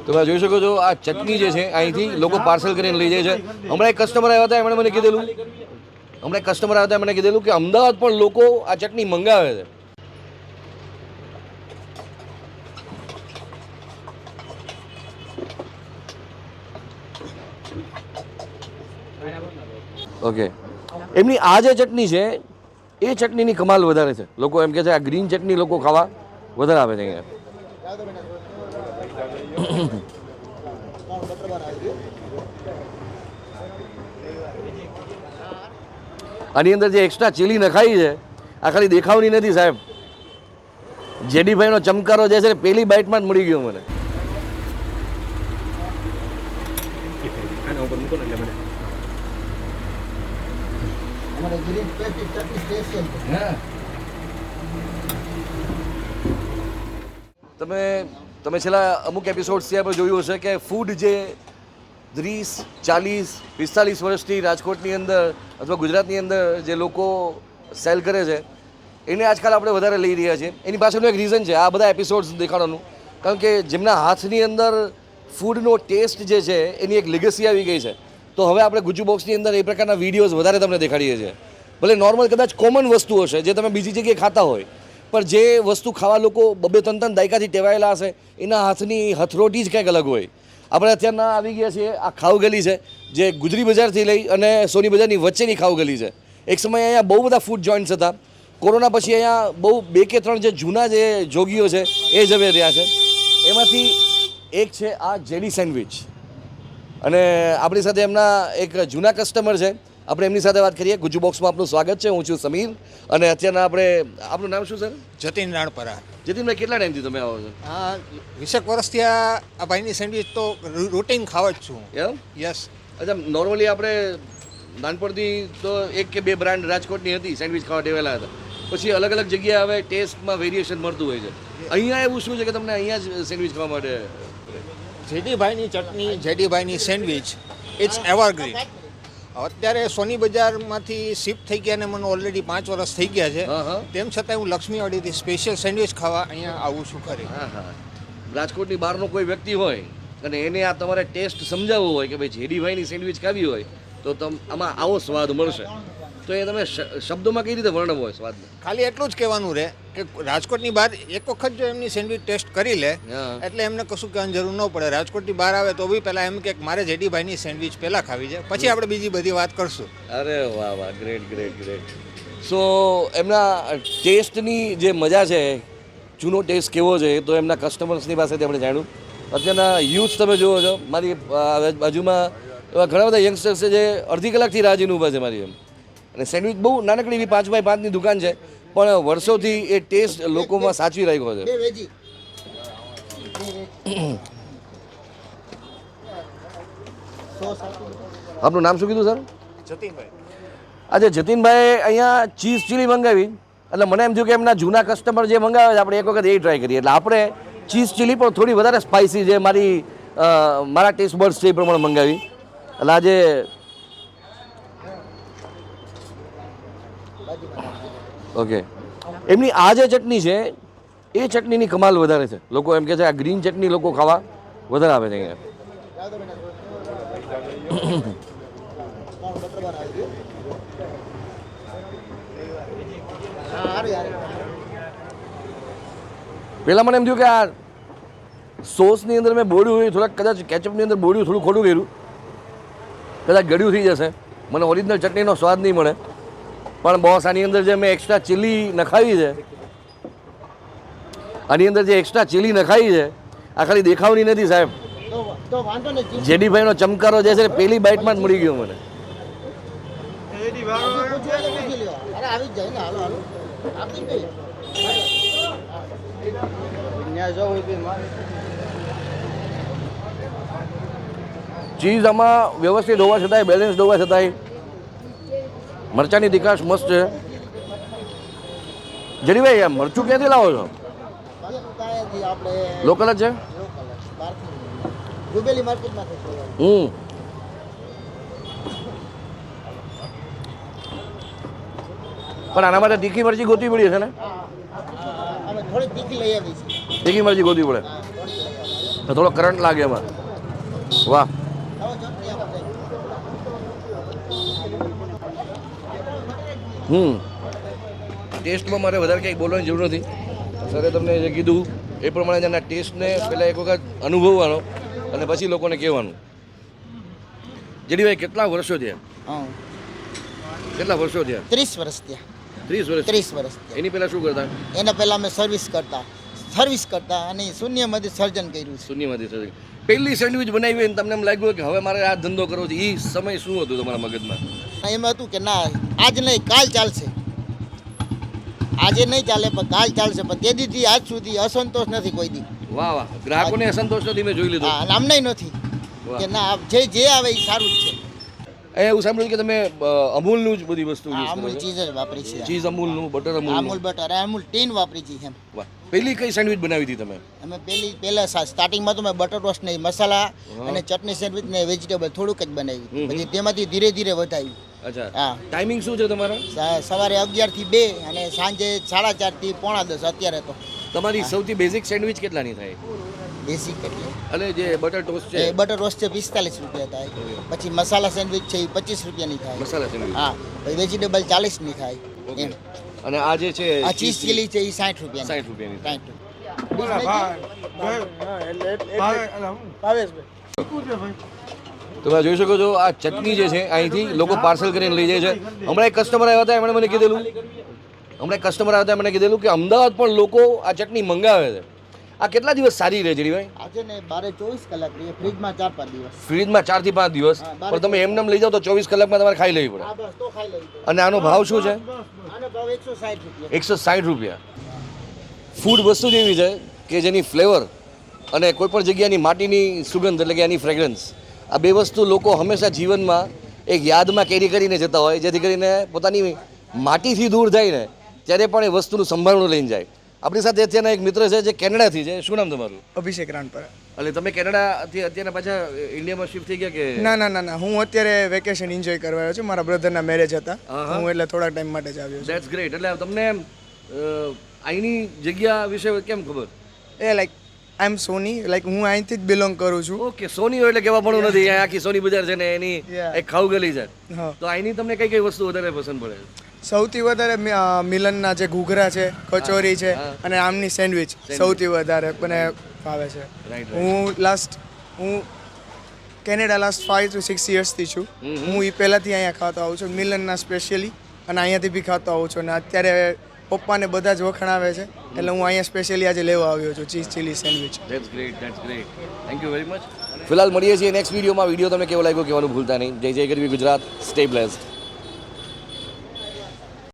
તમે જોઈ શકો છો આ ચટણી જે છે અહીંથી લોકો પાર્સલ કરીને લઈ જાય છે. હમણાં એક કસ્ટમર આવ્યા હતા, એમણે મને કીધેલું કે અમદાવાદ પણ લોકો આ ચટણી મંગાવે છે. ઓકે, એમની આ જે ચટણી છે એ ચટણીની કમાલ વધારે છે. લોકો એમ કે છે આ ગ્રીન ચટણી લોકો ખાવા વધારે આવે છે અહીંયા. આની અંદર જે એક્સ્ટ્રા ચીલી નખાઈ છે આ ખાલી દેખાવની નથી સાહેબ. જેડીભાઈનો ચમકારો જે છે પેલી બાઇટમાં જ મળી ગયો મને. તમે છેલ્લા અમુક એપિસોડ્સથી આપણે જોયું હશે કે ફૂડ જે 30, 40, 45 વર્ષથી રાજકોટની અંદર અથવા ગુજરાતની અંદર જે લોકો સેલ કરે છે એને આજકાલ આપણે વધારે લઈ રહ્યા છીએ. એની પાછળનું એક રીઝન છે આ બધા એપિસોડ્સ દેખાડવાનું. કારણ કે જેમના હાથની અંદર ફૂડનો ટેસ્ટ જે છે એની એક લેગસી આવી ગઈ છે. તો હવે આપણે ગુજ્જુ બોક્સની અંદર એ પ્રકારના વિડીયોઝ વધારે તમને દેખાડીએ છીએ. ભલે નોર્મલ કદાચ કોમન વસ્તુ હશે જે તમે બીજી જગ્યાએ ખાતા હોય, પણ જે વસ્તુ ખાવા લોકો 2-3 દાયકાથી ટેવાયેલા હશે એના હાથની હથરોટી જ કંઈક અલગ હોય. આપણે અત્યારના આવી ગયા છીએ આ ખાઉ ગલી છે જે ગુજરી બજારથી લઈ અને સોની બજારની વચ્ચેની ખાઉ ગલી છે. એક સમયે અહીંયા બહુ બધા ફૂડ જોઇન્ટ્સ હતા. કોરોના પછી અહીંયા બહુ 2 કે 3 જે જૂના જે જોગીઓ છે એ જ હવે રહ્યા છે. એમાંથી એક છે આ જેડી સેન્ડવિચ અને આપણી સાથે એમના એક જૂના કસ્ટમર છે. આપણે એમની સાથે વાત કરીએ. ગુજ્જુ બોક્સમાં આપનું સ્વાગત છે. હું છું સમીર અને અત્યારના આપનું નામ શું સર? જતીન રાણપરા. જતીનભાઈ, કેટલા ટાઈમથી તમે આવો છો? હા, 20 વર્ષથી આ ભાઈની સેન્ડવિચ તો રૂટીન ખાવા જ છું. એમ? યસ. અચ્છા, નોર્મલી આપણે નાનપણથી તો 1 કે 2 બ્રાન્ડ રાજકોટની હતી સેન્ડવિચ ખાવા ટેવેલા હતા. પછી અલગ અલગ જગ્યાએ હવે ટેસ્ટમાં વેરિએશન મળતું હોય છે. અહીંયા એવું શું છે કે તમને અહીંયા જ સેન્ડવિચ ખાવા માટે? જેડીભાઈની ચટણી, જેડીભાઈની સેન્ડવિચ ઇટ્સ એવરગ્રીન. અત્યારે સોની બજારમાંથી શિફ્ટ થઈ ગયા અને મને ઓલરેડી 5 વર્ષ થઈ ગયા છે. તેમ છતાં હું લક્ષ્મીવાડીથી સ્પેશિયલ સેન્ડવિચ ખાવા અહીંયા આવું છું ખરી. રાજકોટની બહારનો કોઈ વ્યક્તિ હોય અને એને આ તમારે ટેસ્ટ સમજાવવો હોય કે ભાઈ જેડીભાઈની સેન્ડવિચ ખાવી હોય તો આમાં આવો સ્વાદ મળશે, તો એ તમે શબ્દોમાં કઈ રીતે વર્ણવો હોય સ્વાદને? ખાલી એટલું જ કહેવાનું રહે કે રાજકોટની બહાર એક વખત જો એમની સેન્ડવિચ ટેસ્ટ કરી લે એટલે એમને કશું કહેવાની જરૂર ન પડે. રાજકોટની બહાર આવે તો બી પહેલાં એમ કે મારે જેડીભાઈની સેન્ડવિચ પહેલાં ખાવી છે, પછી આપણે બીજી બધી વાત કરશું. અરે વાહ વાહ, ગ્રેટ ગ્રેટ ગ્રેટ. સો એમના ટેસ્ટની જે મજા છે, જૂનો ટેસ્ટ કેવો છે તો એમના કસ્ટમર્સની પાસેથી આપણે જાણ્યું. અત્યારના યુથ તમે જુઓ છો, મારી બાજુમાં એવા ઘણા બધા યંગસ્ટર્સ છે જે અડધી કલાકથી રાહ જોઈને ઊભા છે મારી એમ. અને સેન્ડવિચ બહુ નાનકડી એવી 5x5ની દુકાન છે પણ વર્ષોથી એ ટેસ્ટ લોકોમાં સાચવી રાખ્યો છે. આપનું નામ શું કીધું સર? જતીનભાઈ. આજે જતીનભાઈ અહીંયા ચીઝ ચીલી મંગાવી એટલે મને એમ થયું કે એમના જૂના કસ્ટમર જે મંગાવે છે આપણે એક વખત એ ટ્રાય કરીએ. એટલે આપણે ચીઝ ચીલી પણ થોડી વધારે સ્પાઇસી છે મારા ટેસ્ટ બર્ડ્સ છે એ પ્રમાણે મંગાવી. એટલે આજે ઓકે, એમની આ જે ચટણી છે એ ચટણીની કમાલ વધારે છે. લોકો એમ કે છે આ ગ્રીન ચટણી લોકો ખાવા વધારે આવે છે અહીંયા. પહેલાં મને એમ થયું કે આ સોસની અંદર મેં બોળ્યું હોય થોડાક, કદાચ કેચઅપની અંદર બોળ્યું થોડું ખોટું કર્યું, કદાચ ગળ્યું થઈ જશે, મને ઓરિજિનલ ચટણીનો સ્વાદ નહીં મળે. પણ બોસ આની અંદર જે મેં એક્સ્ટ્રા ચીલી નખાવી છે આ ખાલી દેખાવની નથી સાહેબ. જેડીભાઈનો ચમકારો જે છે પેલી બાઇટમાં જ મળી ગયો મને. ચીઝ આમાં વ્યવસ્થિત હોવા છતાંય, બેલેન્સ્ડ હોવા છતાંય મરચાંની તીખાશ મસ્ત છે. જેડીભાઈ આ મરચું ક્યાંથી લાવો છો? લોકલ જ છે? પણ આના માટે તીખી મરચી ગોતવી પડી છે ને? તીખી મરચી ગોતવી પડે. થોડો કરંટ લાગે એમાં. વાહ. ટેસ્ટમાં મારે વધારે કંઈ બોલવાની જરૂર નથી. સરે તમને જે કીધું એ પ્રમાણે એના ટેસ્ટને પહેલાં એક વખત અનુભવવાનો અને પછી લોકોને કહેવાનું. જેડીભાઈ કેટલા વર્ષો થયા? કેટલા વર્ષો થયા? 30 વર્ષ થયા. 30 વર્ષ. એની પહેલાં શું કરતા? એના પહેલાં અમે સર્વિસ કરતા અને શૂન્યમાંથી સર્જન કર્યું છે. શૂન્યમાંથી સર્જન. પહેલી સેન્ડવિચ બનાવી અને તમને એમ લાગ્યું કે હવે મારે આ ધંધો કરવો છે, એ સમય શું હતું તમારા મગજમાં? એમ હતું કે ના આજ નહીં કાલ ચાલશે, આજે નહીં ચાલે પણ કાલ ચાલશે, પણ તે દીથી આજ સુધી અસંતોષ નથી કોઈ દી. વાહ વાહ. ગ્રાહકોને અસંતોષ નથી મેં જોઈ લીધું. આમ નહીં નથી કે ના જે આવે એ સારું જ છે. એવું સાંભળ્યું કે તમે અમૂલનું જ બધી વસ્તુ અમૂલ ચીઝ જ વાપરી છે. ચીઝ અમૂલનું, બટર અમૂલનું. અમૂલ બટર અમૂલ ટીન વાપરી છે એમ. વાહ. પહેલી કઈ સેન્ડવિચ બનાવી હતી તમે? અમે પહેલા સ્ટાર્ટિંગમાં તો મેં બટર ટોસ્ટ નહીં, મસાલા અને ચટણી સેન્ડવિચ ને વેજીટેબલ થોડુંક જ બનાવી, પછી તેમાંથી ધીરે ધીરે વધાવ્યું. અચ્છા. હા. ટાઈમિંગ શું છે તમારા? સવારે 11 થી 2 અને સાંજે 10:30 થી 9:30. અત્યારે તો તમારી સૌથી બેઝિક સેન્ડવિચ કેટલાની થાય? બેસિક એટલે અને જે બટર ટોસ્ટ છે, એ બટર ટોસ્ટ છે 45 રૂપિયા થાય. પછી મસાલા સેન્ડવિચ છે એ 25 રૂપિયાની થાય. મસાલા સેન્ડવિચ. હા. પછી વેજીટેબલ 40 ની થાય એમ. અને આ જે છે આ ચીઝ ચીલી છે એ 60 રૂપિયાની. 60 રૂપિયાની. 60. તમે જોઈ શકો છો આ ચટણી જે છે અહીંથી લોકો પાર્સલ કરીને લઈ જાય છે. હમણાં એક કસ્ટમર આવ્યા હતા, એમણે મને કીધેલું કે અમદાવાદ પણ લોકો આ ચટણી મંગાવે છે. આ કેટલા દિવસ સારી રહે છે ભાઈ? આજે ને 24 કલાક રહે, ફ્રીજમાં 4-5 દિવસ. ફ્રીજમાં 4 થી 5 દિવસ. પણ તમે એમને લઈ જાઓ તો 24 કલાકમાં તમારે ખાઈ લેવી પડે. હા બસ તો ખાઈ લેવી પડે. અને આનો ભાવ શું છે? આનો ભાવ 160 રૂપિયા. 160 રૂપિયા. ફૂડ વસ્તુ જ એવી છે કે જેની ફ્લેવર અને કોઈ પણ જગ્યાની માટીની સુગંધ એટલે કે એની ફ્રેગ્રન્સ, આ બે વસ્તુ લોકો હંમેશા જીવનમાં એક યાદમાં કેરી કરીને જતા હોય, જેથી કરીને પોતાની માટીથી દૂર જાય ને ત્યારે પણ એ વસ્તુનું સંભાળણું લઈને જાય. આપણી સાથે અત્યારના એક મિત્ર છે જે કેનેડાથી છે. શું નામ તમારું? અભિષેક રાણપરા. એટલે તમે કેનેડાથી અત્યારે પાછા ઇન્ડિયામાં શિફ્ટ થઈ ગયા કે? ના, હું અત્યારે વેકેશન એન્જોય કરવા આવ્યો છું. મારા બ્રધરના મેરેજ હતા, હું એટલે થોડા ટાઈમ માટે જ આવ્યો છું. That's great. એટલે તમને અહીંની જગ્યા વિશે કેમ ખબર? એ like I M Soni, like હું અહીંથી જ બિલોંગ કરું છું. ઓકે. સોની હોય એટલે કહેવા પણ નથી. અહીંયા આખી સોની બજાર છે ને એની એક ખાઉ ગલી છે. હા. તો અહીંની તમને કઈ કઈ વસ્તુ વધારે પસંદ પડે? સૌથી વધારે મિલનના જે ઘૂઘરા છે, કચોરી છે અને આમની સેન્ડવિચ સૌથી વધારે મને ભાવે છે. હું કેનેડા લાસ્ટ 5 to 6 yearsથી છું. હું એ પહેલાંથી અહીંયા ખાતો આવું છું, મિલનના સ્પેશિયલી, અને અહીંયાથી બી ખાતો આવું છું. અને અત્યારે પપ્પાને બધા જ વખણાવે છે એટલે હું અહીંયા સ્પેશિયલી આજે લેવા આવ્યો છું cheese chilli sandwich. That's great. Thank you very much. ફિલહાલ મળીએ છીએ નેક્સ્ટ વિડીયોમાં. વિડીયો તમને કેવો લાગ્યો કહેવાનું ભૂલતા નહીં. જય જય ગરવી ગુજરાત. Stay blessed.